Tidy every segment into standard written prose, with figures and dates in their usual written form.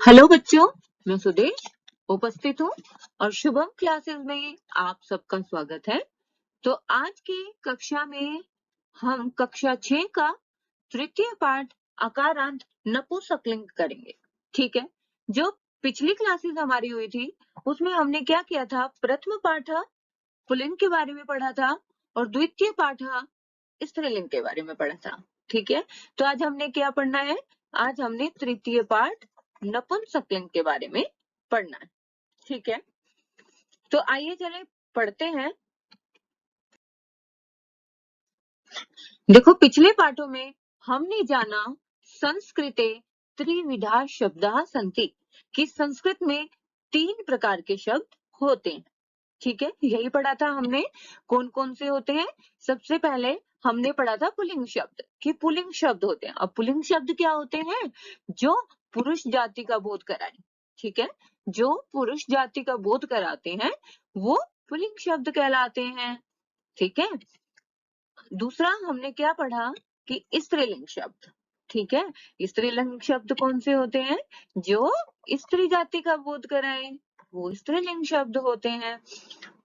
Hello बच्चों, मैं सुदेश उपस्थित हूँ और शुभम क्लासेस में आप सबका स्वागत है। तो आज की कक्षा में हम कक्षा 6 का तृतीय पाठ अकारांत नपुंसकलिंग करेंगे। ठीक है, जो पिछली क्लासेस हमारी हुई थी उसमें हमने क्या किया था, प्रथम पाठ पुल्लिंग के बारे में पढ़ा था और द्वितीय पाठ स्त्रीलिंग के बारे में पढ़ा था। ठीक है, तो आज हमने क्या पढ़ना है, आज हमने तृतीय पाठ नपुंसकलिंग के बारे में पढ़ना है। ठीक है, तो आइए चले पढ़ते हैं। देखो, पिछले पाठों में हमने जाना संस्कृते त्रिविधा शब्दाः सन्ति कि संस्कृत में 3 प्रकार के शब्द होते हैं। ठीक है, यही पढ़ा था हमने। कौन कौन से होते हैं? सबसे पहले हमने पढ़ा था पुल्लिंग शब्द कि पुल्लिंग शब्द होते हैं। अब पुल्लिंग शब्द क्या होते हैं? जो पुरुष जाति का बोध कराए। ठीक है, जो पुरुष जाति का बोध कराते हैं वो पुल्लिंग शब्द कहलाते हैं। ठीक है, दूसरा हमने क्या पढ़ा कि स्त्रीलिंग शब्द। ठीक है, स्त्रीलिंग शब्द कौन से होते हैं? जो स्त्री जाति का बोध कराए वो स्त्रीलिंग शब्द होते हैं।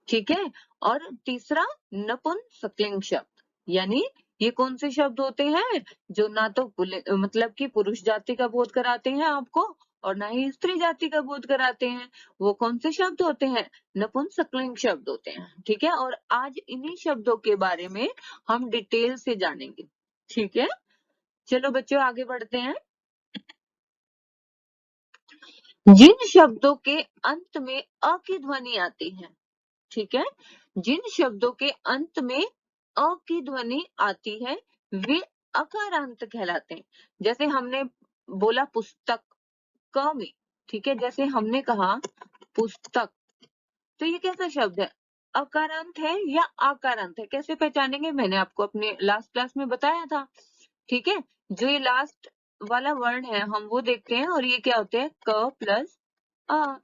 ठीक है, और तीसरा नपुंसकलिंग शब्द, यानी ये कौन से शब्द होते हैं जो ना तो मतलब कि पुरुष जाति का बोध कराते हैं आपको और ना ही स्त्री जाति का बोध कराते हैं। वो कौन से शब्द होते हैं? नपुंसकलिंग शब्द होते हैं। ठीक है, और आज इन्हीं शब्दों के बारे में हम डिटेल से जानेंगे। ठीक है, चलो बच्चों आगे बढ़ते हैं। जिन शब्दों के अंत में अ की ध्वनि आती है, ठीक है, जिन शब्दों के अंत में अ की ध्वनि आती है वे अकारांत कहलाते हैं। जैसे हमने बोला पुस्तक, क में। ठीक है, जैसे हमने कहा पुस्तक, तो ये कैसा शब्द है? अकारांत है या आकारांत है? कैसे पहचानेंगे? मैंने आपको अपने लास्ट क्लास में बताया था। ठीक है, जो ये लास्ट वाला वर्ण है हम वो देखते हैं और ये क्या होते हैं? क प्लस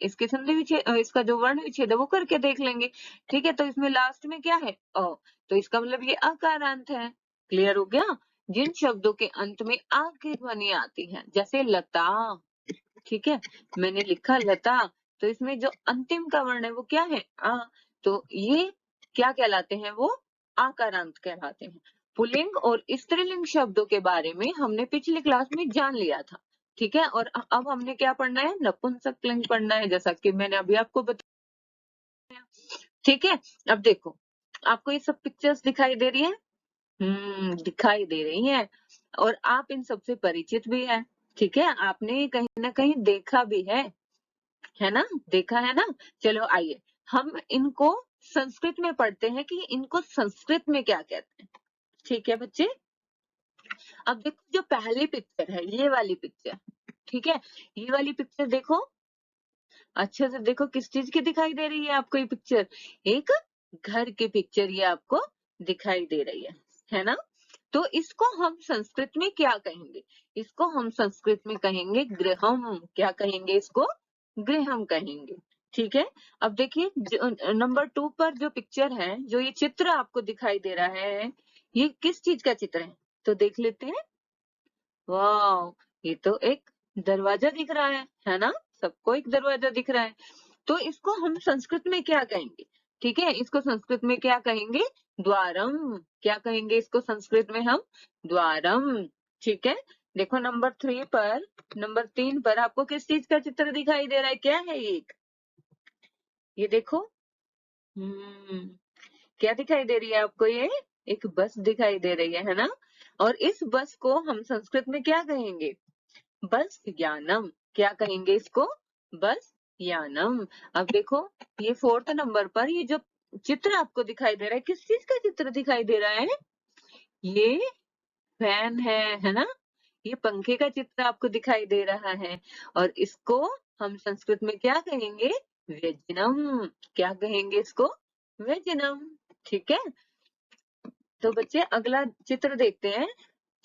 इसके संधि विच्छेद, इसका जो वर्ण विच्छेद है वो करके देख लेंगे। ठीक है, तो इसमें लास्ट में क्या है? तो इसका मतलब ये अकारांत है। क्लियर हो गया? जिन शब्दों के अंत में आ की ध्वनि आती है, जैसे लता। ठीक है, मैंने लिखा लता, तो इसमें जो अंतिम का वर्ण है वो क्या है? तो ये क्या कहलाते हैं? वो आकारांत कहलाते हैं। पुल्लिंग और स्त्रीलिंग शब्दों के बारे में हमने पिछली क्लास में जान लिया था। ठीक है, और अब हमने क्या पढ़ना है? नपुंसकलिंग पढ़ना है, जैसा कि मैंने अभी आपको बताया। ठीक है, अब देखो, आपको ये सब पिक्चर्स दिखाई दे रही है? दिखाई दे रही है और आप इन सबसे परिचित भी है। ठीक है, आपने कहीं ना कहीं देखा भी है ना? देखा है ना? चलो आइए हम इनको संस्कृत में पढ़ते हैं कि इनको संस्कृत में क्या कहते हैं। ठीक है बच्चे, अब देखो जो पहली पिक्चर है ये वाली पिक्चर, ठीक है, ये वाली पिक्चर देखो अच्छे से, देखो किस चीज की दिखाई दे रही है आपको ये पिक्चर? एक घर की पिक्चर ये आपको दिखाई दे रही है ना? तो इसको हम संस्कृत में क्या कहेंगे? इसको हम संस्कृत में कहेंगे गृहम। क्या कहेंगे इसको? गृहम कहेंगे। ठीक है, अब देखिए नंबर 2 पर जो पिक्चर है, जो ये चित्र आपको दिखाई दे रहा है, ये किस चीज का चित्र है? तो देख लेते हैं। वाह, ये तो एक दरवाजा दिख रहा है ना? सबको एक दरवाजा दिख रहा है। तो इसको हम संस्कृत में क्या कहेंगे? ठीक है, इसको संस्कृत में क्या कहेंगे? द्वारम। क्या कहेंगे इसको संस्कृत में हम? द्वारम। ठीक है, देखो नंबर 3 पर आपको किस चीज का चित्र दिखाई दे रहा है? क्या है ये देखो। हम्म क्या दिखाई दे रही है आपको? ये एक बस दिखाई दे रही है ना? और इस बस को हम संस्कृत में क्या कहेंगे? बस यानम। क्या कहेंगे इसको? बस यानम। अब देखो ये 4th नंबर पर ये जो चित्र आपको दिखाई दे रहा है, किस चीज का चित्र दिखाई दे रहा है? ये फैन है ना? ये पंखे का चित्र आपको दिखाई दे रहा है और इसको हम संस्कृत में क्या कहेंगे? व्यजनम। क्या कहेंगे इसको? व्यजनम। ठीक है, तो बच्चे अगला चित्र देखते हैं।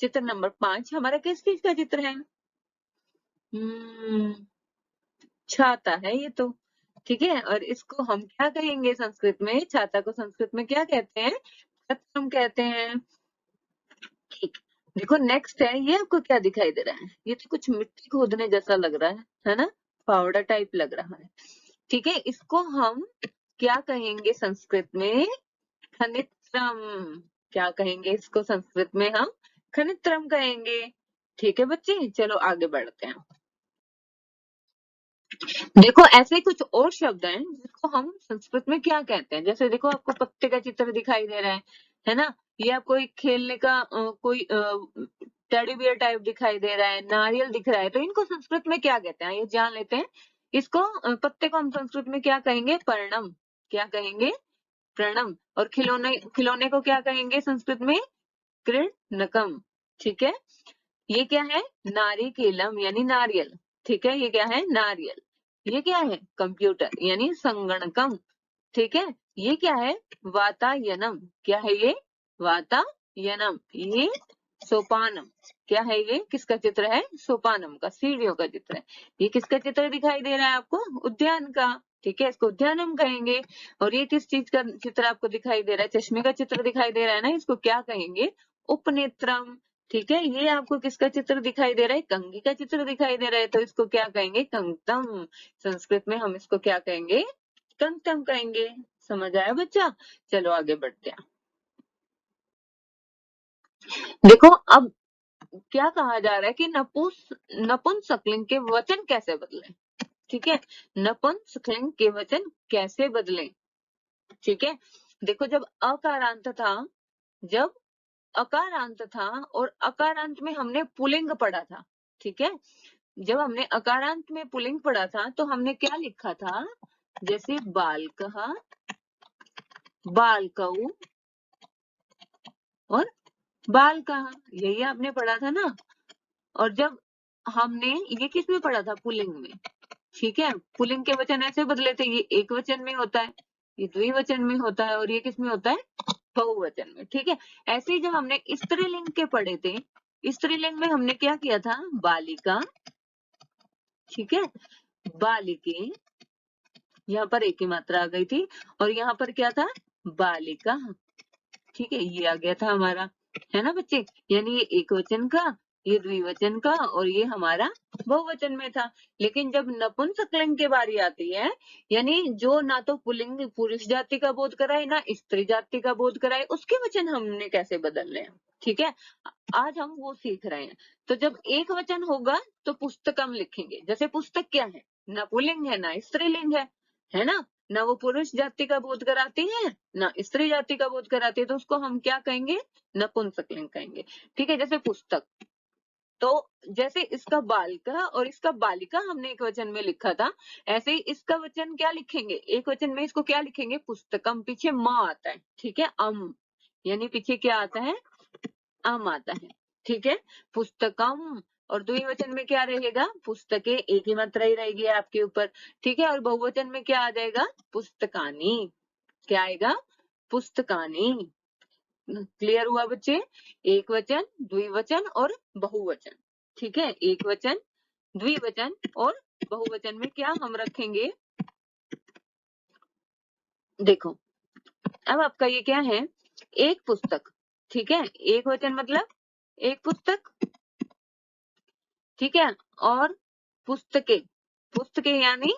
चित्र नंबर 5 हमारा किस चीज का चित्र है? हम्म छाता है ये तो। ठीक है, और इसको हम क्या कहेंगे संस्कृत में? छाता को संस्कृत में क्या कहते हैं? छत्रम कहते हैं। ठीक, देखो नेक्स्ट है, ये आपको क्या दिखाई दे रहा है? ये तो कुछ मिट्टी खोदने जैसा लग रहा है ना? पाउडर टाइप लग रहा है, ठीक है। इसको हम क्या कहेंगे संस्कृत में? खनित्रम। क्या कहेंगे इसको संस्कृत में? हम खनित्रम कहेंगे, ठीक है बच्चे। चलो आगे बढ़ते हैं। देखो ऐसे कुछ और शब्द हैं जिसको हम संस्कृत में क्या कहते हैं। जैसे देखो आपको पत्ते का चित्र दिखाई दे रहा है ना। ये आपको एक खेलने का कोई टेडी बियर टाइप दिखाई दे रहा है, नारियल दिख रहा है, तो इनको संस्कृत में क्या कहते हैं ये जान लेते हैं। इसको पत्ते को हम संस्कृत में क्या कहेंगे? पर्णम। क्या कहेंगे? प्रणम। और खिलौने खिलौने को क्या कहेंगे संस्कृत में? कृणकम, ठीक है। ये क्या है? नारिकेलम यानी नारियल, ठीक है। ये क्या है? नारियल। ये क्या है? कंप्यूटर यानी संगणकम, ठीक है। ये क्या है? वातायनम। क्या है ये? वातायनम। ये सोपानम। क्या है ये? किसका चित्र है? सोपानम का, सीढ़ियों का चित्र है। ये किसका चित्र दिखाई दे रहा है आपको? उद्यान का, ठीक है। इसको उद्यानम कहेंगे। और ये किस चीज का चित्र आपको दिखाई दे रहा है? चश्मे का चित्र दिखाई दे रहा है ना, इसको क्या कहेंगे? उपनेत्रम, ठीक है। ये आपको किसका चित्र दिखाई दे रहा है? कंघी का चित्र दिखाई दे रहा है, तो इसको क्या कहेंगे? कंगतम। संस्कृत में हम इसको क्या कहेंगे? कंगतम कहेंगे। समझ आया बच्चा? चलो आगे बढ़ते हैं। देखो अब क्या कहा जा रहा है कि नपुंसकलिंग के वचन कैसे बदलें, ठीक है। नपुंसकलिंग के वचन कैसे बदलें, ठीक है। देखो जब अकारांत था और अकारांत में हमने पुल्लिंग पढ़ा था, ठीक है। जब हमने अकारांत में पुल्लिंग पढ़ा था तो हमने क्या लिखा था? जैसे बालकः, बालकौ और बालकः, यही आपने पढ़ा था ना। और जब हमने ये किस में पढ़ा था? पुल्लिंग में, ठीक है। पुल्लिंग के वचन ऐसे बदले थे, ये एक वचन में होता है, ये द्विवचन में होता है, और ये किस में होता है? बहुवचन में, ठीक है। ऐसे ही जब हमने स्त्रीलिंग के पढ़े थे, स्त्रीलिंग में हमने क्या किया था? बालिका, ठीक है, बालिके, यहाँ पर एक ही मात्रा आ गई थी। और यहाँ पर क्या था? बालिका, ठीक है। ये आ गया था हमारा, है ना बच्चे। यानी ये एक वचन का, ये द्विवचन का, और ये हमारा बहुवचन में था। लेकिन जब नपुंसकलिंग की बारी आती है, यानी जो ना तो पुल्लिंग पुरुष जाति का बोध कराए ना स्त्री जाति का बोध कराए, उसके वचन हमने कैसे बदलने हैं, ठीक है। आज हम वो सीख रहे हैं। तो जब एक वचन होगा तो पुस्तकम लिखेंगे। जैसे पुस्तक क्या है? ना पुल्लिंग है ना स्त्रीलिंग है ना। ना वो पुरुष जाति का बोध कराती है ना स्त्री जाति का बोध कराती है, तो उसको हम क्या कहेंगे? नपुंसकलिंग कहेंगे, ठीक है। जैसे पुस्तक, तो जैसे इसका बालिका और इसका बालिका हमने एक वचन में लिखा था, ऐसे ही इसका वचन क्या लिखेंगे? एक वचन में इसको क्या लिखेंगे? पुस्तकम। पीछे माँ आता है, ठीक है, यानी पीछे क्या आता है? आता है, ठीक है। पुस्तकम। और द्विवचन में क्या रहेगा? पुस्तके, एक ही मात्रा ही रहेगी आपके ऊपर, ठीक है। और बहुवचन में क्या आ जाएगा? पुस्तकानी। क्या आएगा? पुस्तकानी। क्लियर हुआ बच्चे? एक वचन, द्विवचन और बहुवचन, ठीक है। एक वचन, द्विवचन और बहुवचन में क्या हम रखेंगे? देखो अब आपका ये क्या है? एक पुस्तक, ठीक है। एक वचन मतलब एक पुस्तक, ठीक है। और पुस्तके, पुस्तके यानी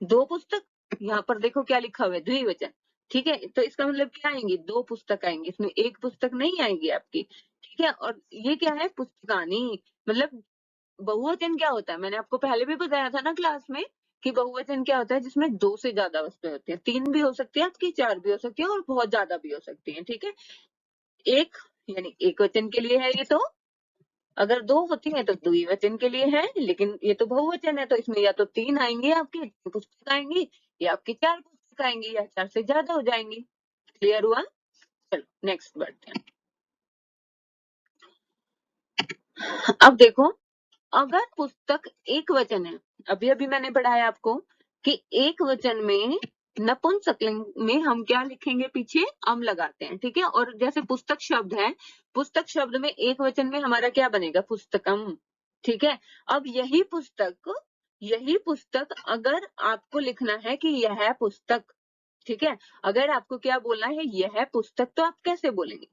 दो पुस्तक। यहाँ पर देखो क्या लिखा हुआ है? द्विवचन, ठीक है। तो इसका मतलब क्या आएंगी? दो पुस्तक आएंगी, इसमें एक पुस्तक नहीं आएगी आपकी, ठीक है। और ये क्या है? पुस्तकानी। मतलब बहुवचन क्या होता है? मैंने आपको पहले भी बताया था ना क्लास में कि बहुवचन क्या होता है? जिसमें दो से ज्यादा वस्तुएं होती है, तीन भी हो सकती है आपकी, चार भी हो सकती है, और बहुत ज्यादा भी हो सकती है, ठीक है। एक यानी एक वचन के लिए है ये तो, अगर दो होती है तो द्विवचन के लिए है, लेकिन ये तो बहुवचन है तो इसमें या तो तीन आएंगे आपकी पुस्तक आएंगी, या आपकी चार पुस्तक आएंगी, या चार से ज्यादा हो जाएंगी। क्लियर हुआ? चलो नेक्स्ट बढ़ते हैं। अब देखो अगर पुस्तक एक वचन है, अभी अभी मैंने पढ़ाया आपको कि एक वचन में नपुंसकलिंग में हम क्या लिखेंगे? पीछे अम लगाते हैं, ठीक है। और जैसे पुस्तक शब्द है, पुस्तक शब्द में एक वचन में हमारा क्या बनेगा? पुस्तकम, ठीक है। अब यही पुस्तक अगर आपको लिखना है कि यह पुस्तक, ठीक है, अगर आपको क्या बोलना है? यह पुस्तक, तो आप कैसे बोलेंगे?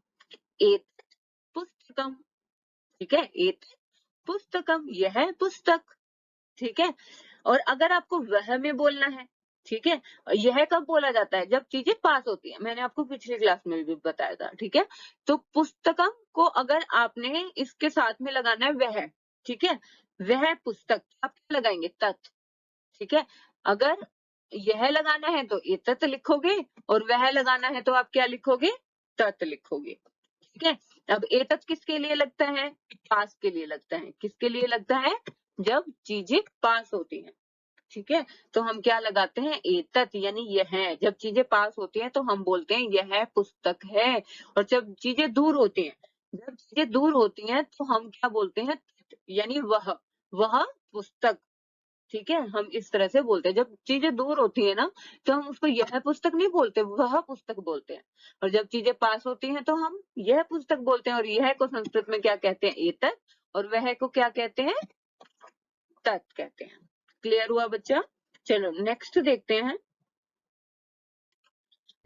एत पुस्तकम, ठीक है। एत पुस्तकम, यह पुस्तक, ठीक है। और अगर आपको वह में बोलना है, ठीक है, यह कब बोला जाता है, जब चीजें पास होती है, मैंने आपको पिछली क्लास में भी बताया था, ठीक है। तो पुस्तकम को अगर आपने इसके साथ में लगाना है वह, ठीक है, वह पुस्तक, आप क्या लगाएंगे, तत्, ठीक है। अगर यह लगाना है तो एतत् लिखोगे, और वह लगाना है तो आप क्या लिखोगे, तत् लिखोगे, ठीक है। अब एतत् किसके लिए लगता है, पास के लिए लगता है, किसके लिए लगता है, जब चीजें पास होती हैं, ठीक है। तो हम क्या लगाते हैं, एतत् यानी यह, जब चीजें पास होती हैं तो हम बोलते हैं यह पुस्तक है। और जब चीजें दूर होती हैं, जब चीजें दूर होती हैं तो हम क्या बोलते हैं, यानी वह पुस्तक, ठीक है। हम इस तरह से बोलते हैं, जब चीजें दूर होती है ना तो हम उसको यह पुस्तक नहीं बोलते, वह पुस्तक बोलते हैं। और जब चीजें पास होती हैं तो हम यह पुस्तक बोलते हैं। और यह को संस्कृत में क्या कहते हैं, एतत्, और वह को क्या कहते हैं, तत् कहते हैं। क्लियर हुआ बच्चा। चलो नेक्स्ट देखते हैं।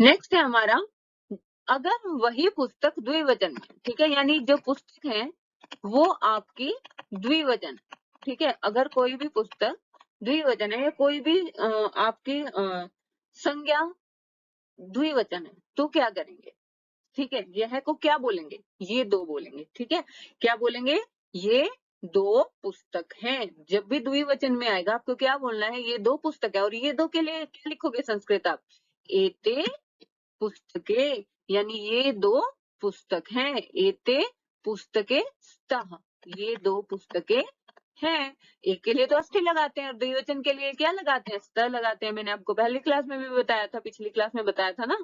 नेक्स्ट है हमारा, अगर वही पुस्तक द्विवचन में, ठीक है, यानी जो पुस्तक है वो आपकी द्विवचन, ठीक है। अगर कोई भी पुस्तक द्विवचन है या कोई भी आपकी संज्ञा द्विवचन है तो क्या करेंगे, ठीक है। यह को क्या बोलेंगे, ये दो बोलेंगे, ठीक है। क्या बोलेंगे, ये दो पुस्तक हैं। जब भी द्विवचन में आएगा आपको क्या बोलना है, ये दो पुस्तक है। और ये दो के लिए क्या लिखोगे संस्कृत आप, एते पुस्तके, यानी ये दो पुस्तक हैं, एते पुस्तके स्तः, ये दो पुस्तकें हैं। एक के लिए तो अस्थि लगाते हैं और द्विवचन के लिए क्या लगाते हैं, स्त लगाते हैं। मैंने आपको पहली क्लास में भी बताया था, पिछली क्लास में बताया था ना,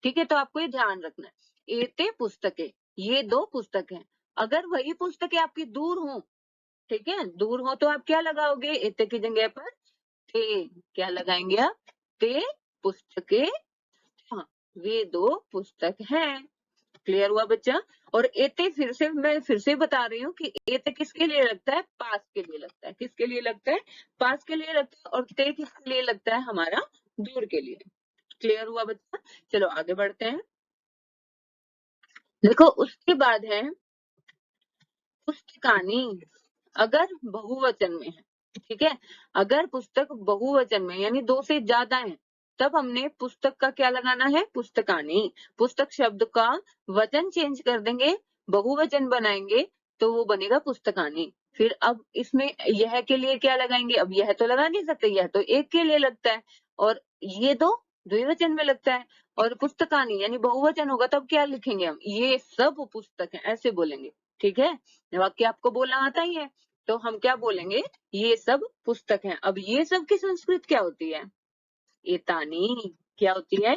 ठीक है। तो आपको ये ध्यान रखना है, एते पुस्तकें, ये दो पुस्तक हैं। अगर वही पुस्तकें आपकी दूर हो, ठीक है, दूर हो तो आप क्या लगाओगे, एते की जगह पर ते, क्या लगाएंगे आप, ते पुस्तकें, हाँ, वे दो पुस्तक हैं। क्लियर हुआ बच्चा। और एते फिर से मैं फिर से बता रही हूँ कि एते किसके लिए लगता है, पास के लिए लगता है, किसके लिए लगता है, पास के लिए लगता है। और ते किसके लिए लगता है, हमारा दूर के लिए। क्लियर हुआ बच्चा। चलो आगे बढ़ते हैं। देखो उसके बाद है पुस्तकानी, अगर बहुवचन में है, ठीक है। अगर पुस्तक बहुवचन में यानी दो से ज्यादा है, तब हमने पुस्तक का क्या लगाना है, पुस्तकानी। पुस्तक शब्द का वचन चेंज कर देंगे, बहुवचन बनाएंगे तो वो बनेगा पुस्तकानी। फिर अब इसमें यह के लिए क्या लगाएंगे, अब यह तो लगा नहीं सकते, यह तो एक के लिए लगता है, और ये दो द्विवचन में लगता है। और पुस्तकानी यानी बहुवचन होगा तब क्या लिखेंगे हम, ये सब पुस्तक है, ऐसे बोलेंगे, ठीक है। वाक्य आपको बोलना आता ही है, तो हम क्या बोलेंगे, ये सब पुस्तक हैं। अब ये सब की संस्कृत क्या होती है, एतानी, क्या होती है,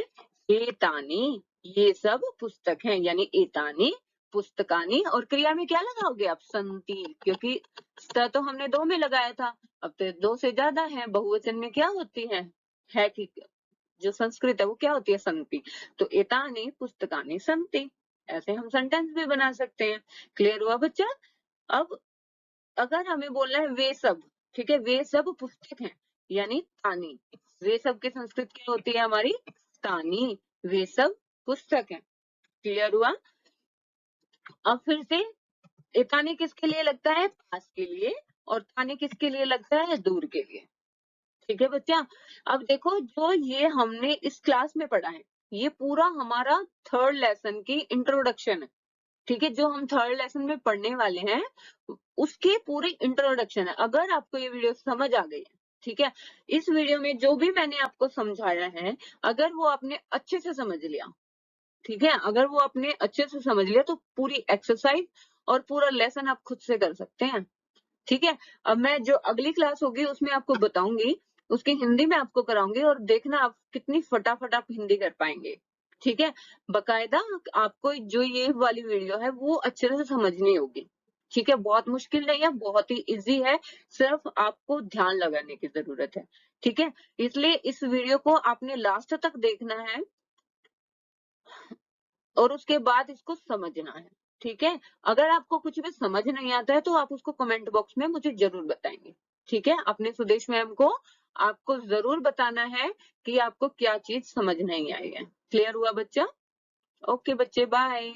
एतानी, ये सब पुस्तक हैं, यानी एतानी पुस्तकानी। और क्रिया में क्या लगाओगे आप, संति, क्योंकि स तो हमने दो में लगाया था, अब तो दो से ज्यादा है, बहुवचन में क्या होती है कि जो संस्कृत है वो क्या होती है, संति। तो एतानी पुस्तकानी संति, ऐसे हम सेंटेंस भी बना सकते हैं। क्लियर हुआ बच्चा। अब अगर हमें बोलना है वे सब, ठीक है, वे सब पुस्तक हैं, यानी तानी, वे सब की संस्कृत क्या होती है हमारी, तानी, वे सब पुस्तक हैं। क्लियर हुआ। अब फिर से तानी किसके लिए लगता है, पास के लिए, और तानी किसके लिए लगता है, दूर के लिए, ठीक है बच्चा। अब देखो जो ये हमने इस क्लास में पढ़ा है, ये पूरा हमारा थर्ड लेसन की इंट्रोडक्शन है, ठीक है। जो हम थर्ड लेसन में पढ़ने वाले हैं उसके पूरी इंट्रोडक्शन है। अगर आपको ये वीडियो समझ आ गई है, ठीक है, इस वीडियो में जो भी मैंने आपको समझाया है, अगर वो आपने अच्छे से समझ लिया, ठीक है, अगर वो आपने अच्छे से समझ लिया तो पूरी एक्सरसाइज और पूरा लेसन आप खुद से कर सकते हैं, ठीक है। अब मैं जो अगली क्लास होगी उसमें आपको बताऊंगी, उसकी हिंदी में आपको कराऊंगी, और देखना आप कितनी फटाफट आप हिंदी कर पाएंगे, ठीक है। बकायदा आपको जो ये वाली वीडियो है वो अच्छे से समझनी होगी, ठीक है। बहुत मुश्किल नहीं है, बहुत ही इजी है, सिर्फ आपको ध्यान लगाने की जरूरत है, ठीक है। इसलिए इस वीडियो को आपने लास्ट तक देखना है और उसके बाद इसको समझना है, ठीक है। अगर आपको कुछ भी समझ नहीं आता है तो आप उसको कमेंट बॉक्स में मुझे जरूर बताएंगे, ठीक है। अपने सुदेश मैम को आपको जरूर बताना है कि आपको क्या चीज समझ नहीं आई है। क्लियर हुआ बच्चा। ओके बच्चे, बाय।